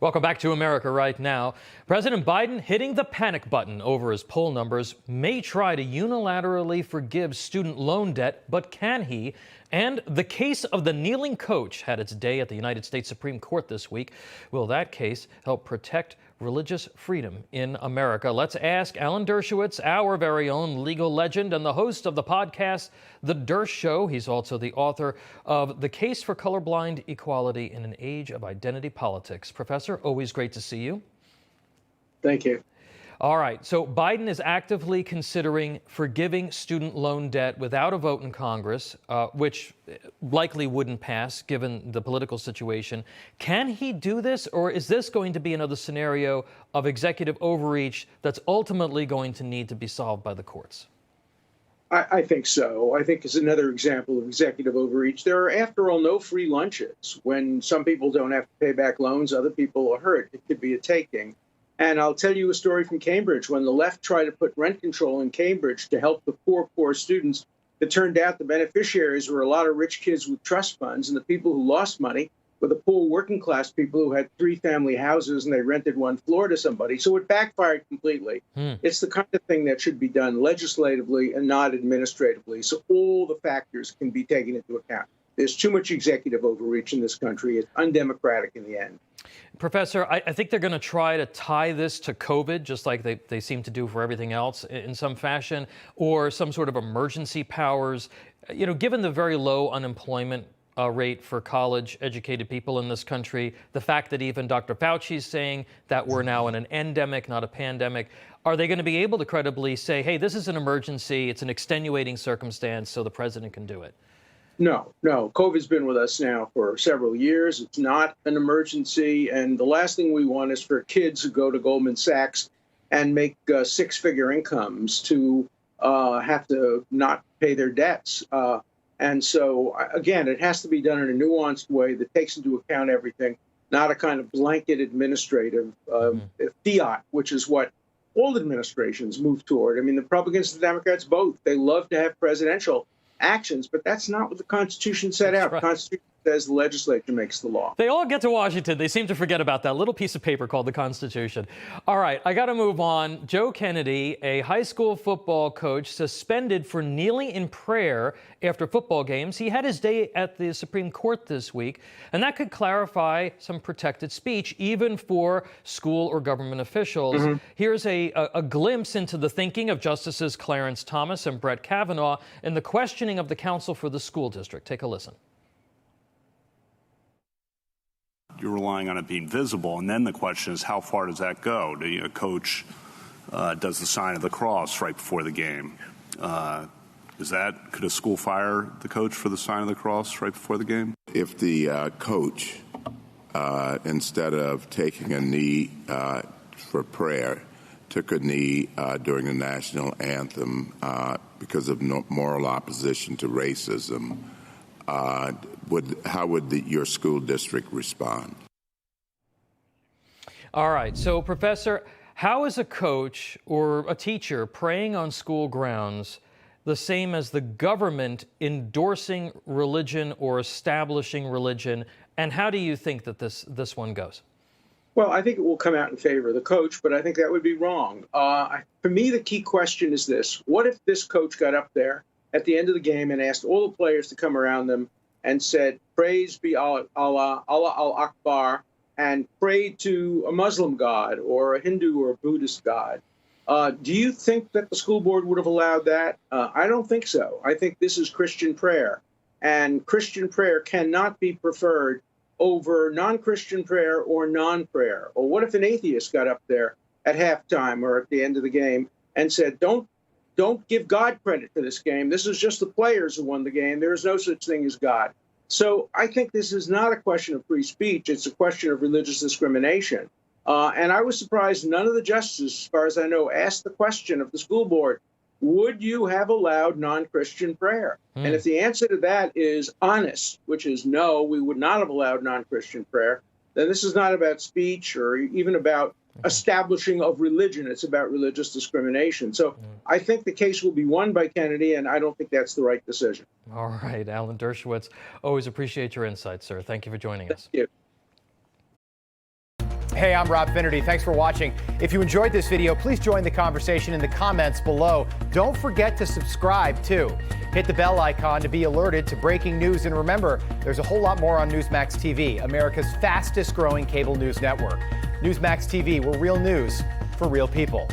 Welcome back to America Right Now. President Biden hitting the panic button over his poll numbers, may try to unilaterally forgive student loan debt, but can he? And the case of the kneeling coach had its day at the United States Supreme Court this week. Will that case help protect religious freedom in America? Let's ask Alan Dershowitz, our very own legal legend and the host of the podcast, The Dersh Show. He's also the author of The Case for Colorblind Equality in an Age of Identity Politics. Professor, always great to see you. Thank you. All right, so Biden is actively considering forgiving student loan debt without a vote in Congress, which likely wouldn't pass given the political situation. Can he do this, or is this going to be another scenario of executive overreach that's ultimately going to need to be solved by the courts? I think so. I think it's another example of executive overreach. There are, after all, no free lunches. When some people don't have to pay back loans, other people are hurt. It could be a taking. And I'll tell you a story from Cambridge. When the left tried to put rent control in Cambridge to help the poor students, it turned out the beneficiaries were a lot of rich kids with trust funds, and the people who lost money were the poor working class people who had 3-family houses and they rented one floor to somebody. So it backfired completely. It's the kind of thing that should be done legislatively and not administratively, so all the factors can be taken into account. There's too much executive overreach in this country. It's undemocratic in the end. Professor, I think they're going to try to tie this to COVID, just like they seem to do for everything else in some fashion, or some sort of emergency powers. You know, given the very low unemployment rate for college-educated people in this country, the fact that even Dr. Fauci is saying that we're now in an endemic, not a pandemic, are they going to be able to credibly say, hey, this is an emergency, it's an extenuating circumstance, so the president can do it? No. COVID's been with us now for several years. It's not an emergency. And the last thing we want is for kids who go to Goldman Sachs and make six-figure incomes to have to not pay their debts. And so, again, it has to be done in a nuanced way that takes into account everything, not a kind of blanket administrative fiat, which is what all administrations move toward. I mean, the Republicans and the Democrats both, they love to have presidential actions, but that's not what the Constitution set out. Right. The Constitution says the legislature makes the law. They all get to Washington. They seem to forget about that little piece of paper called the Constitution. All right, I got to move on. Joe Kennedy, a high school football coach, suspended for kneeling in prayer after football games. He had his day at the Supreme Court this week, and that could clarify some protected speech, even for school or government officials. Here's a glimpse into the thinking of Justices Clarence Thomas and Brett Kavanaugh in the questioning of the counsel for the school district. Take a listen. You're relying on it being visible, and then the question is, how far does that go? A coach does the sign of the cross right before the game. Could a school fire the coach for the sign of the cross right before the game? If the coach, instead of taking a knee for prayer, took a knee during the national anthem because of moral opposition to racism, how would your school district respond? All right. So, Professor, how is a coach or a teacher praying on school grounds the same as the government endorsing religion or establishing religion? And how do you think that this one goes? Well, I think it will come out in favor of the coach, but I think that would be wrong. For me, the key question is this. What if this coach got up there at the end of the game and asked all the players to come around them and said, praise be Allah, Allah al-Akbar, and prayed to a Muslim god or a Hindu or a Buddhist god? Do you think that the school board would have allowed that? I don't think so. I think this is Christian prayer, and Christian prayer cannot be preferred over non-Christian prayer or non-prayer. Or what if an atheist got up there at halftime or at the end of the game and said, don't give God credit for this game. This is just the players who won the game. There is no such thing as God. So I think this is not a question of free speech. It's a question of religious discrimination. And I was surprised none of the justices, as far as I know, asked the question of the school board, would you have allowed non-Christian prayer? And if the answer to that is honest, which is no, we would not have allowed non-Christian prayer, then this is not about speech or even about establishing of religion. It's about religious discrimination. So I think the case will be won by Kennedy, and I don't think that's the right decision. All right, Alan Dershowitz, always appreciate your insight, sir. Thank you for joining us. Thank you. Hey, I'm Rob Finnerty. Thanks for watching. If you enjoyed this video, please join the conversation in the comments below. Don't forget to subscribe, too. Hit the bell icon to be alerted to breaking news. And remember, there's a whole lot more on Newsmax TV, America's fastest growing cable news network. Newsmax TV, where real news for real people.